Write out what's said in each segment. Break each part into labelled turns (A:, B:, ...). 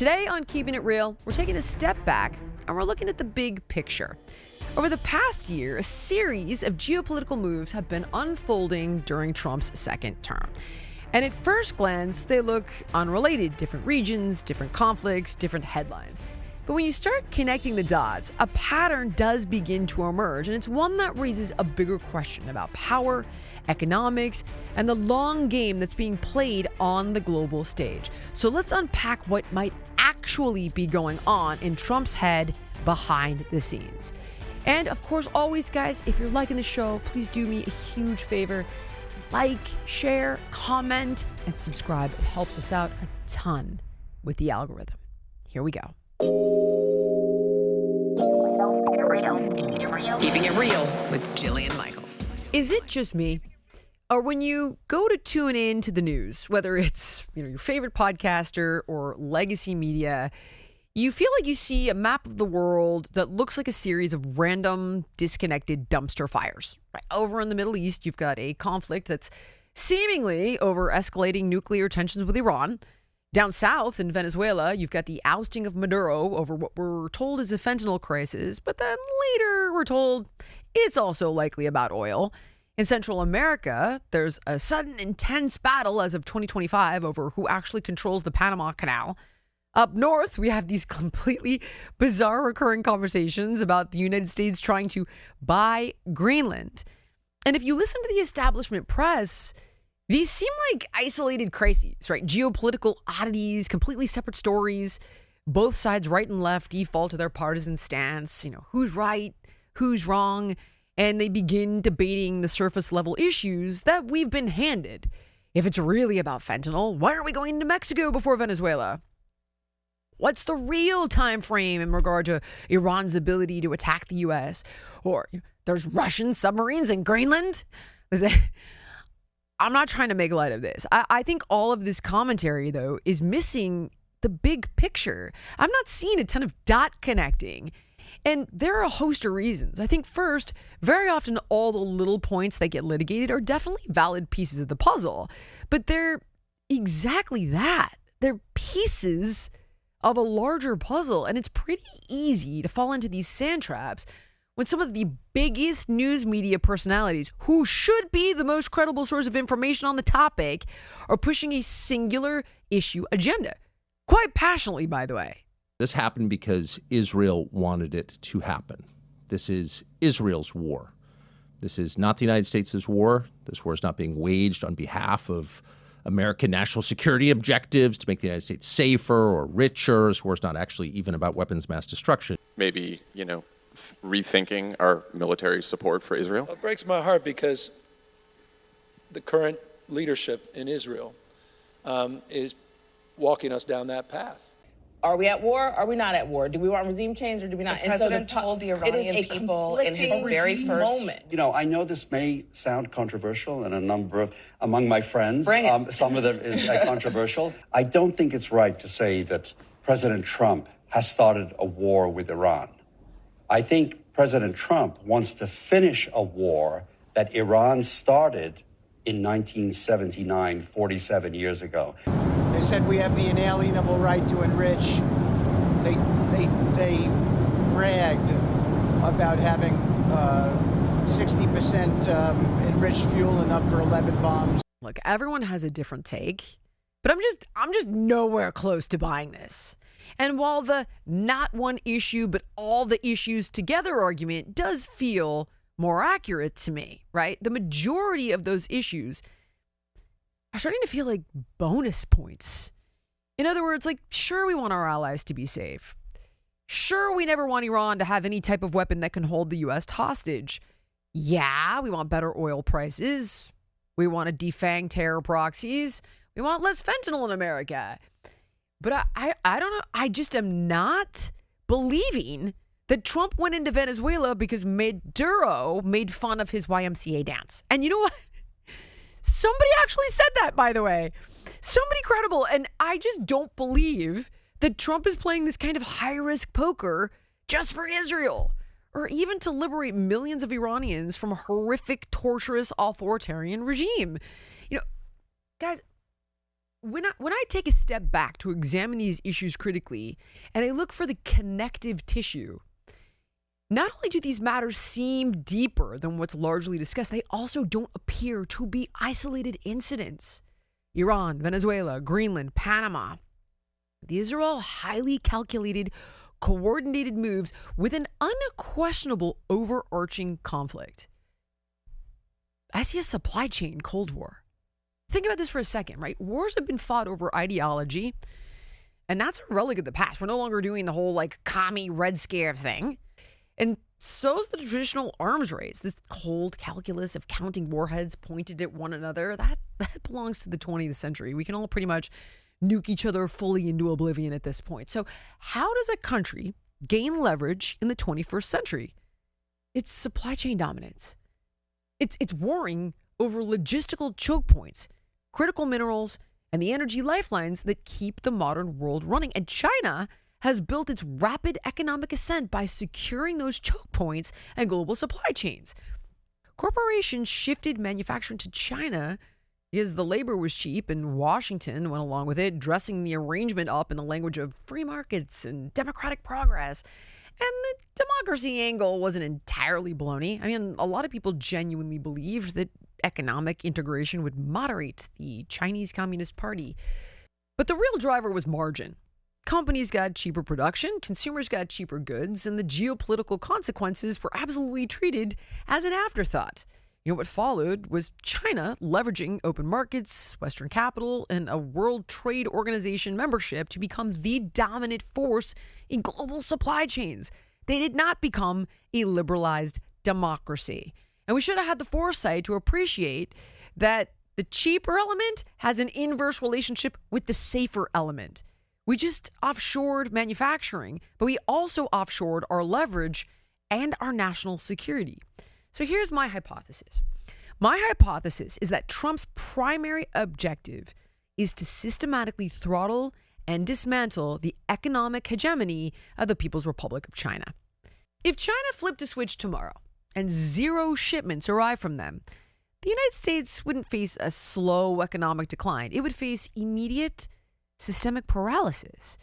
A: Today on Keeping It Real, we're taking a step back and we're looking at the big picture. Over the past year, a series of geopolitical moves have been unfolding during Trump's second term. And at first glance, they look unrelated, different regions, different conflicts, different headlines. But when you start connecting the dots, a pattern does begin to emerge, and it's one that raises a bigger question about power, economics, and the long game that's being played on the global stage. So let's unpack what might actually be going on in Trump's head behind the scenes. And of course, always, guys, if you're liking the show, please do me a huge favor. Like, share, comment, and subscribe. It helps us out a ton with the algorithm. Here we go. Keeping it real with Jillian Michaels. Is it just me? Or when you go to tune in to the news, whether it's your favorite podcaster or legacy media, you feel like you see a map of the world that looks like a series of random, disconnected dumpster fires. Right? Over in the Middle East, you've got a conflict that's seemingly over escalating nuclear tensions with Iran. Down south in Venezuela, you've got the ousting of Maduro over what we're told is a fentanyl crisis, but then later we're told it's also likely about oil. In Central America, there's a sudden intense battle as of 2025 over who actually controls the Panama Canal. Up north, we have these completely bizarre recurring conversations about the United States trying to buy Greenland. And if you listen to the establishment press, these seem like isolated crises, right? Geopolitical oddities, completely separate stories. Both sides, right and left, default to their partisan stance. Who's right, who's wrong. And they begin debating the surface level issues that we've been handed. If it's really about fentanyl, why are we going into Mexico before Venezuela? What's the real time frame in regard to Iran's ability to attack the U.S.? Or there's Russian submarines in Greenland? I'm not trying to make light of this. I think all of this commentary, though, is missing the big picture. I'm not seeing a ton of dot connecting. And there are a host of reasons. I think first, very often all the little points that get litigated are definitely valid pieces of the puzzle. But they're exactly that. They're pieces of a larger puzzle. And it's pretty easy to fall into these sand traps when some of the biggest news media personalities, who should be the most credible source of information on the topic, are pushing a singular issue agenda. Quite passionately, by the way.
B: This happened because Israel wanted it to happen. This is Israel's war. This is not the United States' war. This war is not being waged on behalf of American national security objectives to make the United States safer or richer. This war is not actually even about weapons mass destruction.
C: Maybe, rethinking our military support for Israel?
D: It breaks my heart because the current leadership in Israel is walking us down that path.
E: Are we at war? Are we not at war? Do we want regime change or do we not?
F: The president told the Iranian people in his very first
E: moment.
G: I know this may sound controversial, and among my friends, some of them is controversial. I don't think it's right to say that President Trump has started a war with Iran. I think President Trump wants to finish a war that Iran started in 1979, 47 years ago.
H: They said we have the inalienable right to enrich. They bragged about having 60% enriched fuel, enough for 11 bombs.
A: Look, everyone has a different take, but I'm just nowhere close to buying this. And while the not one issue, but all the issues together argument does feel more accurate to me, right? The majority of those issues are starting to feel like bonus points. In other words, sure, we want our allies to be safe. Sure, we never want Iran to have any type of weapon that can hold the U.S. hostage. Yeah, we want better oil prices. We want to defang terror proxies. We want less fentanyl in America. But I don't know. I just am not believing that Trump went into Venezuela because Maduro made fun of his YMCA dance. And you know what? Somebody actually said that, by the way. Somebody credible. And I just don't believe that Trump is playing this kind of high-risk poker just for Israel, or even to liberate millions of Iranians from a horrific, torturous, authoritarian regime. Guys, when I take a step back to examine these issues critically, and I look for the connective tissue, not only do these matters seem deeper than what's largely discussed, they also don't appear to be isolated incidents. Iran, Venezuela, Greenland, Panama. These are all highly calculated, coordinated moves with an unquestionable overarching conflict. I see a supply chain Cold War. Think about this for a second, right? Wars have been fought over ideology, and that's a relic of the past. We're no longer doing the whole commie Red Scare thing. And so's the traditional arms race, this cold calculus of counting warheads pointed at one another. That belongs to the 20th century. We can all pretty much nuke each other fully into oblivion at this point. So how does a country gain leverage in the 21st century? It's supply chain dominance. It's warring over logistical choke points, critical minerals, and the energy lifelines that keep the modern world running. And China has built its rapid economic ascent by securing those choke points and global supply chains. Corporations shifted manufacturing to China because the labor was cheap, and Washington went along with it, dressing the arrangement up in the language of free markets and democratic progress. And the democracy angle wasn't entirely baloney. I mean, a lot of people genuinely believed that economic integration would moderate the Chinese Communist Party. But the real driver was margin. Companies got cheaper production, consumers got cheaper goods, and the geopolitical consequences were absolutely treated as an afterthought. What followed was China leveraging open markets, Western capital, and a World Trade Organization membership to become the dominant force in global supply chains. They did not become a liberalized democracy. And we should have had the foresight to appreciate that the cheaper element has an inverse relationship with the safer element. We just offshored manufacturing, but we also offshored our leverage and our national security. So here's my hypothesis. My hypothesis is that Trump's primary objective is to systematically throttle and dismantle the economic hegemony of the People's Republic of China. If China flipped a switch tomorrow and zero shipments arrive from them, the United States wouldn't face a slow economic decline. It would face immediate systemic paralysis.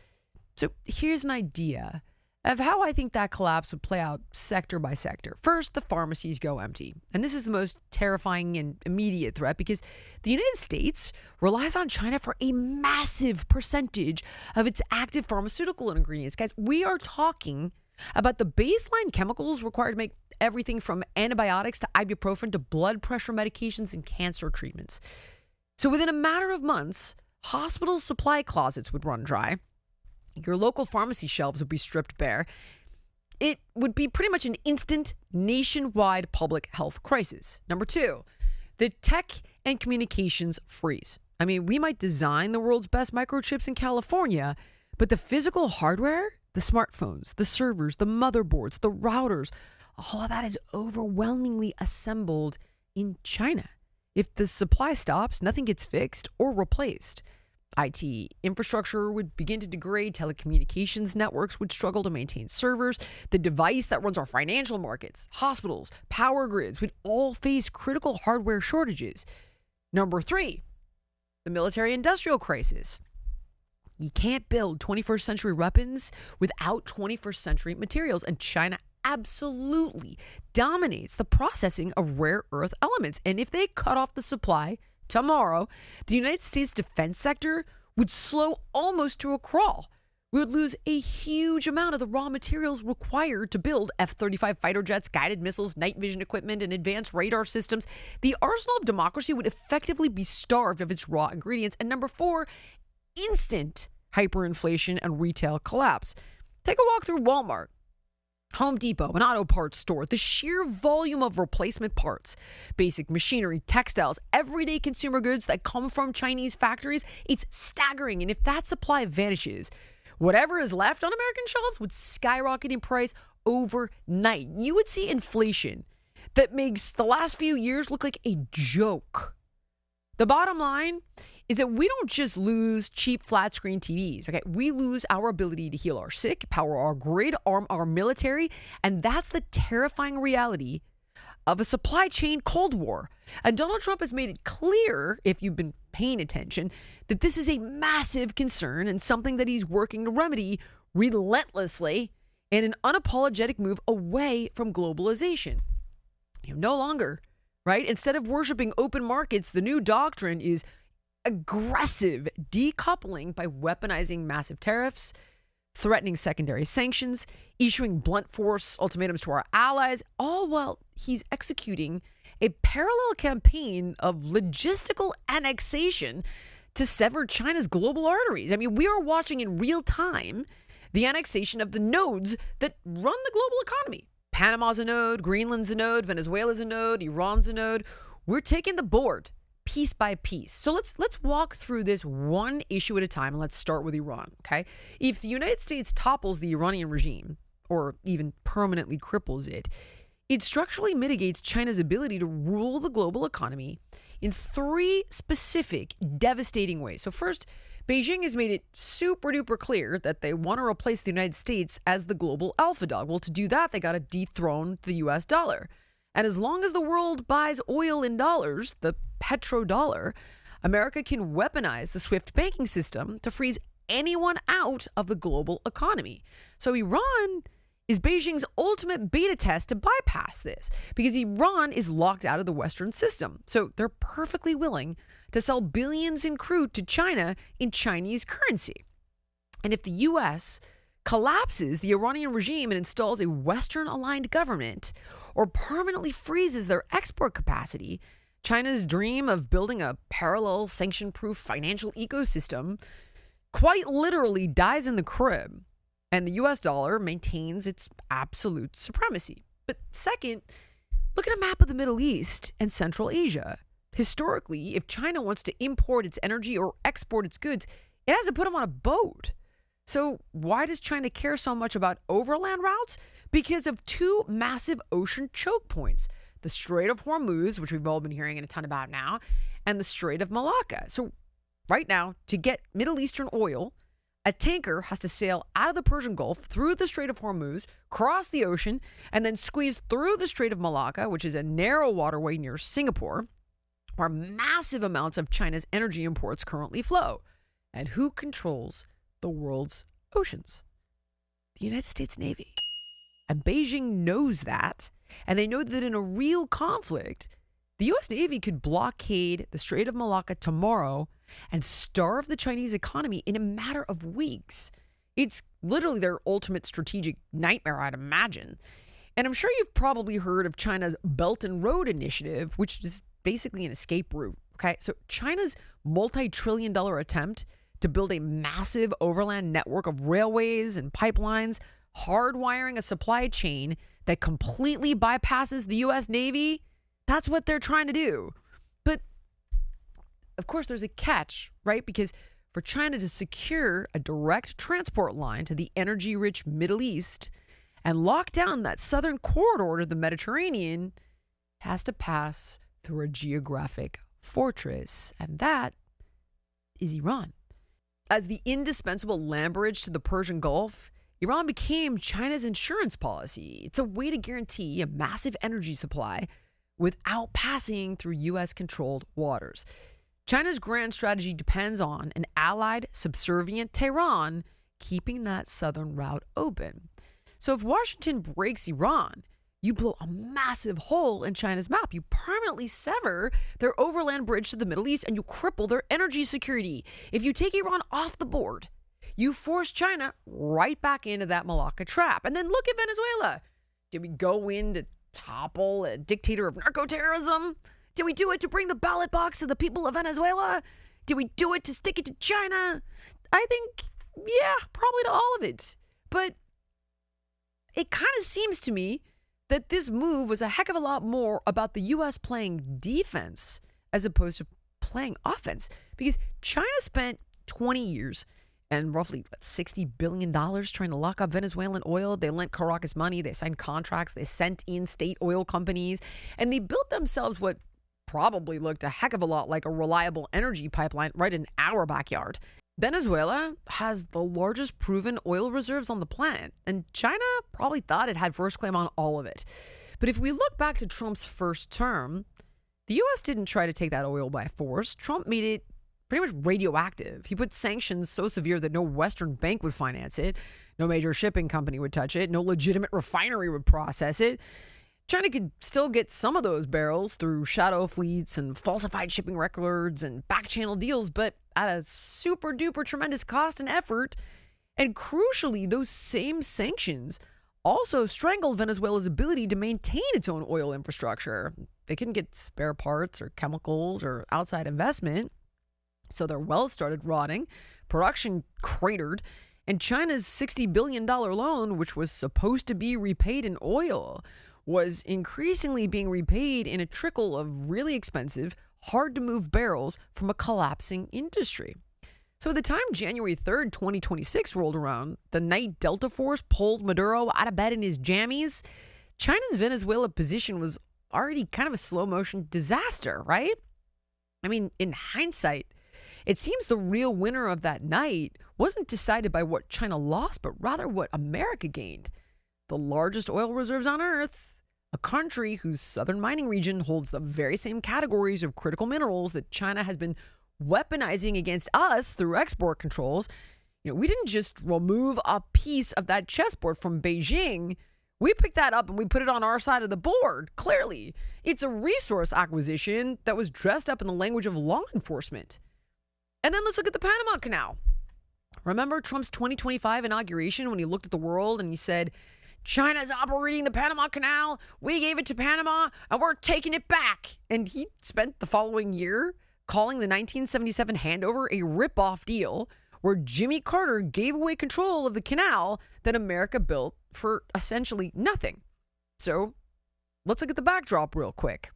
A: So here's an idea of how I think that collapse would play out sector by sector. First, the pharmacies go empty. And this is the most terrifying and immediate threat because the United States relies on China for a massive percentage of its active pharmaceutical ingredients. Guys, we are talking about the baseline chemicals required to make everything from antibiotics to ibuprofen to blood pressure medications and cancer treatments. So within a matter of months, hospital supply closets would run dry. Your local pharmacy shelves would be stripped bare. It would be pretty much an instant nationwide public health crisis. Number two, the tech and communications freeze. I mean, we might design the world's best microchips in California, but the physical hardware, the smartphones, the servers, the motherboards, the routers, all of that is overwhelmingly assembled in China. If the supply stops, nothing gets fixed or replaced. IT infrastructure would begin to degrade. Telecommunications networks would struggle to maintain servers. The device that runs our financial markets, hospitals, power grids would all face critical hardware shortages. Number three, the military-industrial crisis. You can't build 21st century weapons without 21st century materials, and China absolutely dominates the processing of rare earth elements. And if they cut off the supply tomorrow, the United States defense sector would slow almost to a crawl. We would lose a huge amount of the raw materials required to build F-35 fighter jets, guided missiles, night vision equipment, and advanced radar systems. The arsenal of democracy would effectively be starved of its raw ingredients. And number four, instant hyperinflation and retail collapse. Take a walk through Walmart, Home Depot, an auto parts store. The sheer volume of replacement parts, basic machinery, textiles, everyday consumer goods that come from Chinese factories, it's staggering. And if that supply vanishes, whatever is left on American shelves would skyrocket in price overnight. You would see inflation that makes the last few years look like a joke. The bottom line is that we don't just lose cheap flat screen TVs, okay? We lose our ability to heal our sick, power our grid, arm our military, and that's the terrifying reality of a supply chain Cold War. And Donald Trump has made it clear, if you've been paying attention, that this is a massive concern and something that he's working to remedy relentlessly in an unapologetic move away from globalization. No longer, right? Instead of worshiping open markets, the new doctrine is aggressive decoupling by weaponizing massive tariffs, threatening secondary sanctions, issuing blunt force ultimatums to our allies, all while he's executing a parallel campaign of logistical annexation to sever China's global arteries. I mean, we are watching in real time the annexation of the nodes that run the global economy. Panama's a node, Greenland's a node, Venezuela's a node, Iran's a node. We're taking the board piece by piece. So let's walk through this one issue at a time, and let's start with Iran, okay? If the United States topples the Iranian regime, or even permanently cripples it, it structurally mitigates China's ability to rule the global economy in three specific devastating ways. So first, Beijing has made it super duper clear that they want to replace the United States as the global alpha dog. Well, to do that, they got to dethrone the US dollar. And as long as the world buys oil in dollars, the petrodollar, America can weaponize the SWIFT banking system to freeze anyone out of the global economy. So Iran is Beijing's ultimate beta test to bypass this, because Iran is locked out of the Western system. So they're perfectly willing to sell billions in crude to China in Chinese currency. And if the U.S. collapses the Iranian regime and installs a Western-aligned government, or permanently freezes their export capacity, China's dream of building a parallel sanction-proof financial ecosystem quite literally dies in the crib, and the US dollar maintains its absolute supremacy. But second, look at a map of the Middle East and Central Asia. Historically, if China wants to import its energy or export its goods, it has to put them on a boat. So why does China care so much about overland routes? Because of two massive ocean choke points: the Strait of Hormuz, which we've all been hearing a ton about now, and the Strait of Malacca. So right now, to get Middle Eastern oil, a tanker has to sail out of the Persian Gulf through the Strait of Hormuz, cross the ocean, and then squeeze through the Strait of Malacca, which is a narrow waterway near Singapore, where massive amounts of China's energy imports currently flow. And who controls the world's oceans? The United States Navy. And Beijing knows that. And they know that in a real conflict, the U.S. Navy could blockade the Strait of Malacca tomorrow and starve the Chinese economy in a matter of weeks. It's literally their ultimate strategic nightmare, I'd imagine. And I'm sure you've probably heard of China's Belt and Road Initiative, which is basically an escape route. Okay, so China's multi-trillion-dollar attempt to build a massive overland network of railways and pipelines, hardwiring a supply chain that completely bypasses the U.S. Navy, that's what they're trying to do. But of course, there's a catch, right? Because for China to secure a direct transport line to the energy-rich Middle East and lock down that southern corridor to the Mediterranean, it has to pass through a geographic fortress, and that is Iran. As the indispensable land bridge to the Persian Gulf, Iran became China's insurance policy. It's a way to guarantee a massive energy supply without passing through U.S.-controlled waters. China's grand strategy depends on an allied, subservient Tehran keeping that southern route open. So if Washington breaks Iran, you blow a massive hole in China's map. You permanently sever their overland bridge to the Middle East, and you cripple their energy security. If you take Iran off the board, you force China right back into that Malacca trap. And then look at Venezuela. Did we go in to topple a dictator of narco-terrorism? Did we do it to bring the ballot box to the people of Venezuela? Did we do it to stick it to China? I think, yeah, probably to all of it. But it kind of seems to me that this move was a heck of a lot more about the U.S. playing defense as opposed to playing offense. Because China spent 20 years and roughly $60 billion trying to lock up Venezuelan oil. They lent Caracas money. They signed contracts. They sent in state oil companies. And they built themselves what probably looked a heck of a lot like a reliable energy pipeline right in our backyard. Venezuela has the largest proven oil reserves on the planet, and China probably thought it had first claim on all of it. But if we look back to Trump's first term, the U.S. didn't try to take that oil by force. Trump made it pretty much radioactive. He put sanctions so severe that no Western bank would finance it, no major shipping company would touch it, no legitimate refinery would process it. China could still get some of those barrels through shadow fleets and falsified shipping records and back-channel deals, but at a super-duper tremendous cost and effort. And crucially, those same sanctions also strangled Venezuela's ability to maintain its own oil infrastructure. They couldn't get spare parts or chemicals or outside investment, so their wells started rotting, production cratered, and China's $60 billion loan, which was supposed to be repaid in oil, was increasingly being repaid in a trickle of really expensive, hard-to-move barrels from a collapsing industry. So by the time January 3rd, 2026 rolled around, the night Delta Force pulled Maduro out of bed in his jammies, China's Venezuela position was already kind of a slow-motion disaster, right? I mean, in hindsight, it seems the real winner of that night wasn't decided by what China lost, but rather what America gained. The largest oil reserves on Earth, a country whose southern mining region holds the very same categories of critical minerals that China has been weaponizing against us through export controls. We didn't just remove a piece of that chessboard from Beijing. We picked that up and we put it on our side of the board. Clearly, it's a resource acquisition that was dressed up in the language of law enforcement. And then let's look at the Panama Canal. Remember Trump's 2025 inauguration when he looked at the world and he said, China's operating the Panama Canal. We gave it to Panama and we're taking it back. And he spent the following year calling the 1977 handover a rip-off deal where Jimmy Carter gave away control of the canal that America built for essentially nothing. So let's look at the backdrop real quick.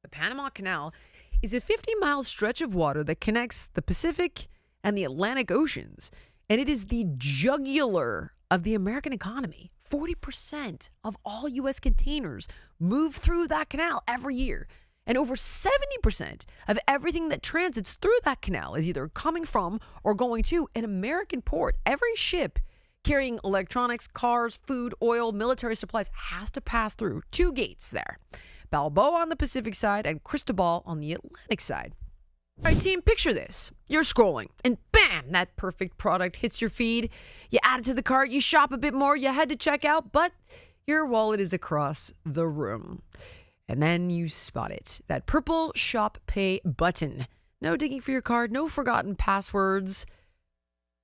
A: The Panama Canal is a 50-mile stretch of water that connects the Pacific and the Atlantic Oceans, and it is the jugular of the American economy. 40% of all U.S. containers move through that canal every year. And over 70% of everything that transits through that canal is either coming from or going to an American port. Every ship carrying electronics, cars, food, oil, military supplies has to pass through two gates there. Balboa on the Pacific side and Cristobal on the Atlantic side. All right, team, picture this. You're scrolling, and bam, that perfect product hits your feed. You add it to the cart, you shop a bit more, you head to checkout, but your wallet is across the room. And then you spot it, that purple Shop Pay button. No digging for your card, no forgotten passwords.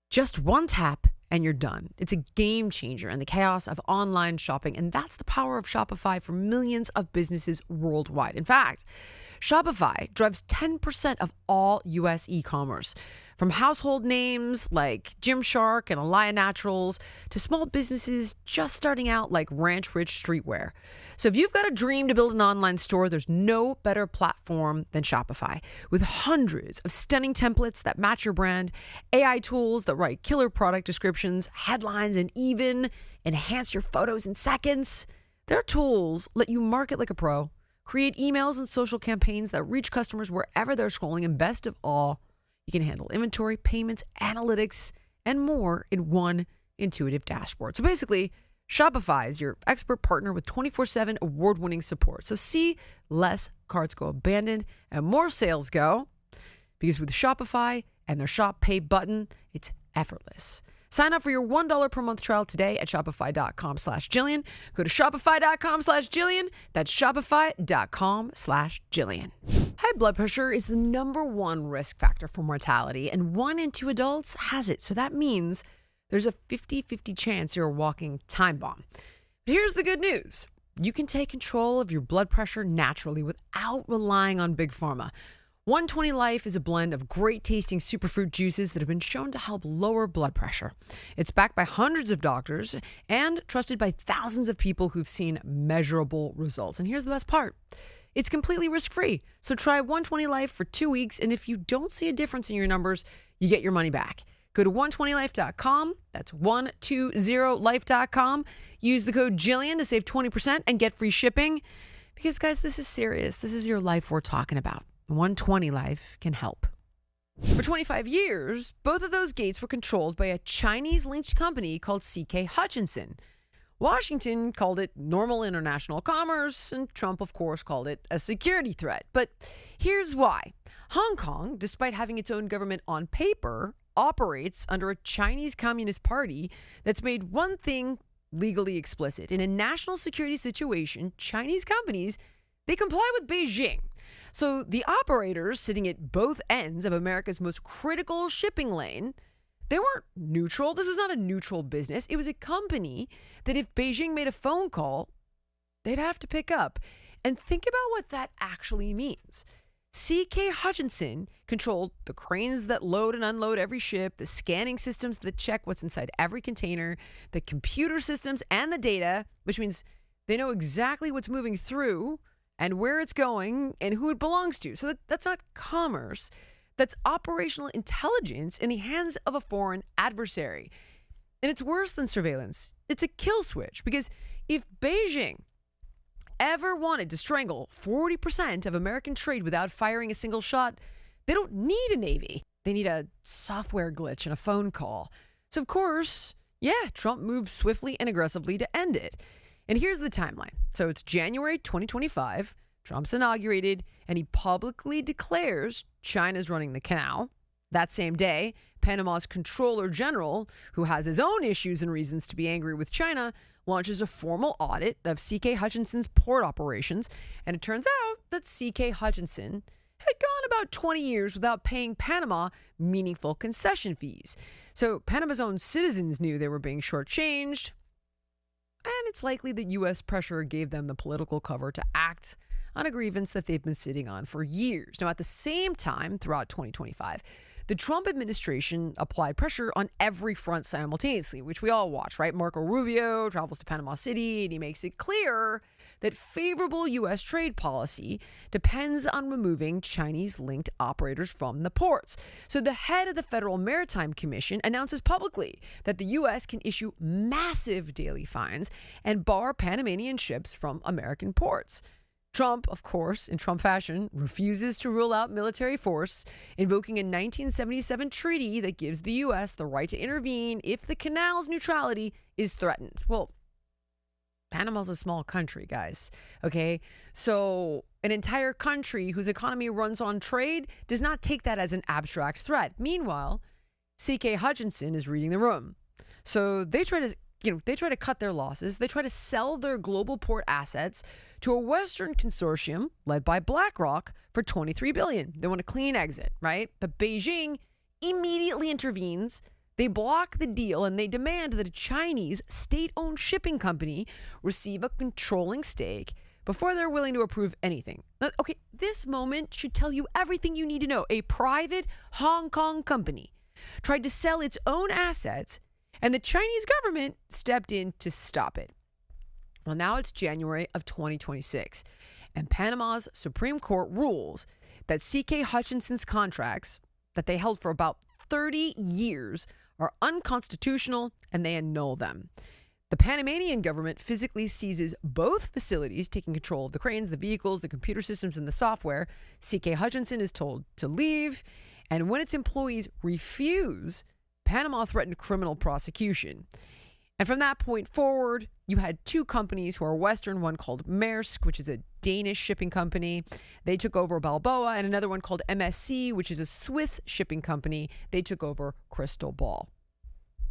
A: Just one tap, and you're done. It's a game changer in the chaos of online shopping, and that's the power of Shopify for millions of businesses worldwide. In fact, Shopify drives 10% of all U.S. e-commerce, from household names like Gymshark and Alaya Naturals to small businesses just starting out like Ranch Rich Streetwear. So if you've got a dream to build an online store, there's no better platform than Shopify. With hundreds of stunning templates that match your brand, AI tools that write killer product descriptions, headlines, and even enhance your photos in seconds, their tools let you market like a pro, create emails and social campaigns that reach customers wherever they're scrolling, and best of all, you can handle inventory, payments, analytics, and more in one intuitive dashboard. So basically, Shopify is your expert partner with 24/7 award-winning support. So see less carts go abandoned and more sales go, because with Shopify and their Shop Pay button, it's effortless. Sign up for your $1 per month trial today at shopify.com/Jillian. Go to shopify.com/Jillian. That's shopify.com/Jillian. High blood pressure is the number one risk factor for mortality, and 1 in 2 adults has it. So that means there's a 50-50 chance you're a walking time bomb. But here's the good news. You can take control of your blood pressure naturally without relying on Big Pharma. 120 Life is a blend of great-tasting superfruit juices that have been shown to help lower blood pressure. It's backed by hundreds of doctors and trusted by thousands of people who've seen measurable results. And here's the best part. It's completely risk-free. So try 120 Life for 2 weeks, and if you don't see a difference in your numbers, you get your money back. Go to 120life.com. That's 120life.com. Use the code Jillian to save 20% and get free shipping. Because, guys, this is serious. This is your life we're talking about. 120 Life can help. For 25 years, both of those gates were controlled by a Chinese-linked company called CK Hutchinson. Washington called it normal international commerce, and Trump, of course, called it a security threat. But here's why. Hong Kong, despite having its own government on paper, operates under a Chinese Communist Party that's made one thing legally explicit. In a national security situation, Chinese companies, they comply with Beijing. So the operators sitting at both ends of America's most critical shipping lane, they weren't neutral. This was not a neutral business. It was a company that if Beijing made a phone call, they'd have to pick up. And think about what that actually means. C.K. Hutchinson controlled the cranes that load and unload every ship, the scanning systems that check what's inside every container, the computer systems and the data, which means they know exactly what's moving through and where it's going and who it belongs to. So that's not commerce. That's operational intelligence in the hands of a foreign adversary. And it's worse than surveillance. It's a kill switch, because if Beijing ever wanted to strangle 40% of American trade without firing a single shot, they don't need a navy. They need a software glitch and a phone call. So, of course, Trump moved swiftly and aggressively to end it. And here's the timeline. So it's January 2025. Trump's inaugurated, and he publicly declares China's running the canal. That same day, Panama's Comptroller General, who has his own issues and reasons to be angry with China, launches a formal audit of C.K. Hutchinson's port operations. And it turns out that C.K. Hutchinson had gone about 20 years without paying Panama meaningful concession fees. So Panama's own citizens knew they were being shortchanged. And it's likely that U.S. pressure gave them the political cover to act on a grievance that they've been sitting on for years. Now, at the same time, throughout 2025, the Trump administration applied pressure on every front simultaneously, which we all watch, right? Marco Rubio travels to Panama City, and he makes it clear that favorable U.S. trade policy depends on removing Chinese-linked operators from the ports. So the head of the Federal Maritime Commission announces publicly that the U.S. can issue massive daily fines and bar Panamanian ships from American ports. Trump, of course, in Trump fashion, refuses to rule out military force, invoking a 1977 treaty that gives the U.S. the right to intervene if the canal's neutrality is threatened. Well, Panama's a small country, guys, okay? So an entire country whose economy runs on trade does not take that as an abstract threat. Meanwhile, C.K. Hutchinson is reading the room. So they try to cut their losses. They try to sell their global port assets to a Western consortium led by BlackRock for $23 billion. They want a clean exit, right? But Beijing immediately intervenes. They block the deal, and they demand that a Chinese state-owned shipping company receive a controlling stake before they're willing to approve anything. Now, okay, this moment should tell you everything you need to know. A private Hong Kong company tried to sell its own assets, and the Chinese government stepped in to stop it. Well, now it's January of 2026, and Panama's Supreme Court rules that C.K. Hutchinson's contracts that they held for about 30 years are unconstitutional, and they annul them. The Panamanian government physically seizes both facilities, taking control of the cranes, the vehicles, the computer systems, and the software. C.K. Hutchinson is told to leave, and when its employees refuse, Panama threatened criminal prosecution. And from that point forward, you had two companies who are Western, one called Maersk, which is a Danish shipping company. They took over Balboa, and another one called MSC, which is a Swiss shipping company. They took over Crystal Ball.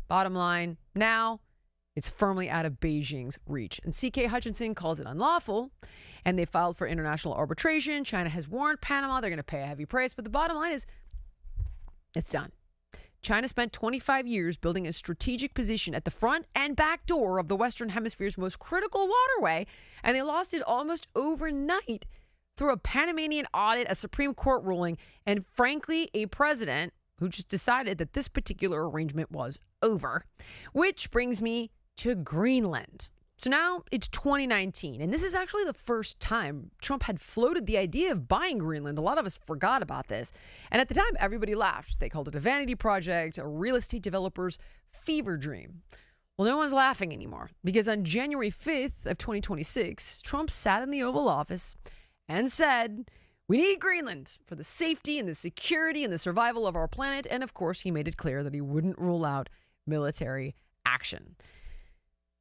A: Bottom line, now it's firmly out of Beijing's reach. And C.K. Hutchinson calls it unlawful, and they filed for international arbitration. China has warned Panama they're going to pay a heavy price, but the bottom line is it's done. China spent 25 years building a strategic position at the front and back door of the Western Hemisphere's most critical waterway, and they lost it almost overnight through a Panamanian audit, a Supreme Court ruling, and frankly, a president who just decided that this particular arrangement was over. Which brings me to Greenland. So now it's 2019, and this is actually the first time Trump had floated the idea of buying Greenland. A lot of us forgot about this. And at the time, everybody laughed. They called it a vanity project, a real estate developer's fever dream. Well, no one's laughing anymore, because on January 5th of 2026, Trump sat in the Oval Office and said, "We need Greenland for the safety and the security and the survival of our planet." And of course, he made it clear that he wouldn't rule out military action.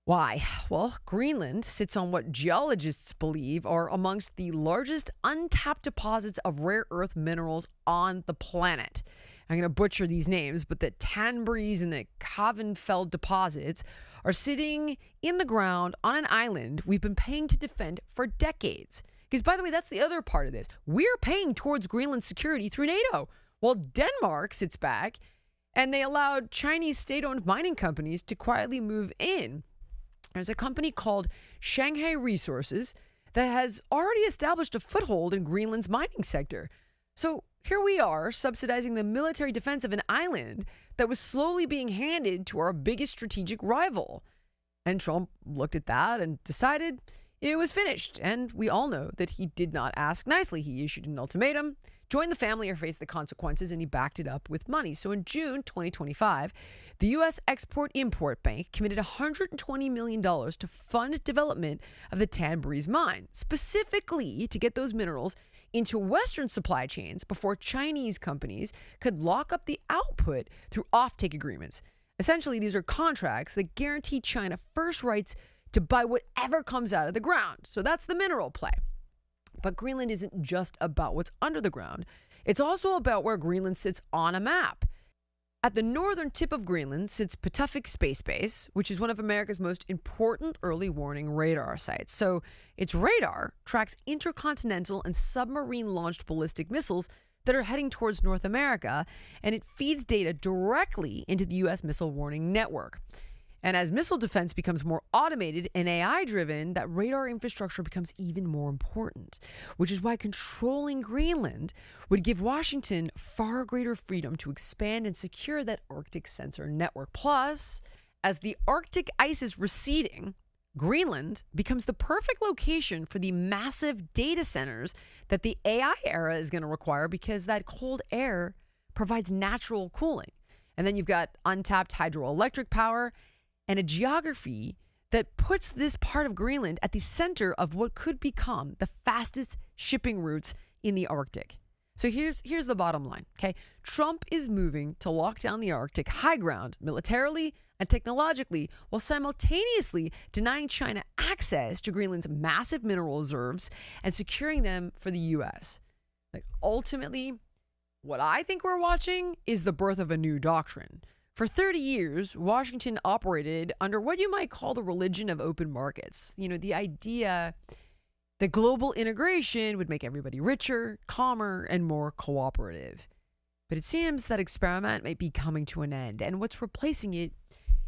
A: Why? Well, Greenland sits on what geologists believe are amongst the largest untapped deposits of rare earth minerals on the planet. I'm going to butcher these names, but the Tanbreez and the Kvanefjeld deposits are sitting in the ground on an island we've been paying to defend for decades. Because, by the way, that's the other part of this. We're paying towards Greenland's security through NATO. Well, Denmark sits back, and they allowed Chinese state-owned mining companies to quietly move in. There's a company called Shanghai Resources that has already established a foothold in Greenland's mining sector. So here we are, subsidizing the military defense of an island that was slowly being handed to our biggest strategic rival. And Trump looked at that and decided it was finished. And we all know that he did not ask nicely. He issued an ultimatum, join the family or face the consequences, and he backed it up with money. So in June 2025, the U.S. Export-Import Bank committed $120 million to fund development of the Tanbreez mine, specifically to get those minerals into Western supply chains before Chinese companies could lock up the output through offtake agreements. Essentially, these are contracts that guarantee China first rights to buy whatever comes out of the ground. So that's the mineral play. But Greenland isn't just about what's under the ground. It's also about where Greenland sits on a map. At the northern tip of Greenland sits Pituffik Space Base, which is one of America's most important early warning radar sites. So its radar tracks intercontinental and submarine-launched ballistic missiles that are heading towards North America, and it feeds data directly into the U.S. Missile Warning Network. And as missile defense becomes more automated and AI-driven, that radar infrastructure becomes even more important, which is why controlling Greenland would give Washington far greater freedom to expand and secure that Arctic sensor network. Plus, as the Arctic ice is receding, Greenland becomes the perfect location for the massive data centers that the AI era is going to require, because that cold air provides natural cooling. And then you've got untapped hydroelectric power and a geography that puts this part of Greenland at the center of what could become the fastest shipping routes in the Arctic. So here's the bottom line, okay? Trump is moving to lock down the Arctic high ground militarily and technologically, while simultaneously denying China access to Greenland's massive mineral reserves and securing them for the U.S. Like, ultimately, what I think we're watching is the birth of a new doctrine. For 30 years, Washington operated under what you might call the religion of open markets. You know, the idea that global integration would make everybody richer, calmer, and more cooperative. But it seems that experiment might be coming to an end, and what's replacing it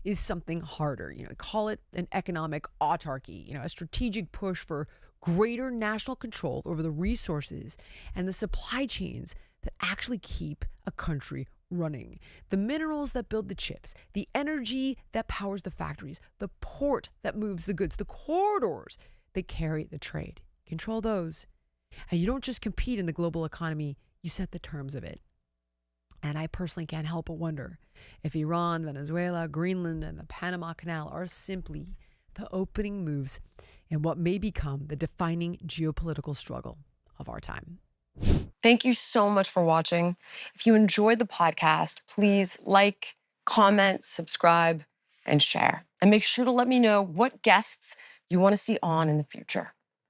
A: is something harder. You know, call it an economic autarky, you know, a strategic push for greater national control over the resources and the supply chains that actually keep a country running. The minerals that build the chips, the energy that powers the factories, the port that moves the goods, the corridors that carry the trade. Control those. And you don't just compete in the global economy, you set the terms of it. And I personally can't help but wonder if Iran, Venezuela, Greenland, and the Panama Canal are simply the opening moves in what may become the defining geopolitical struggle of our time.
I: Thank you so much for watching. If you enjoyed the podcast, please like, comment, subscribe, and share. And make sure to let me know what guests you want to see on in the future.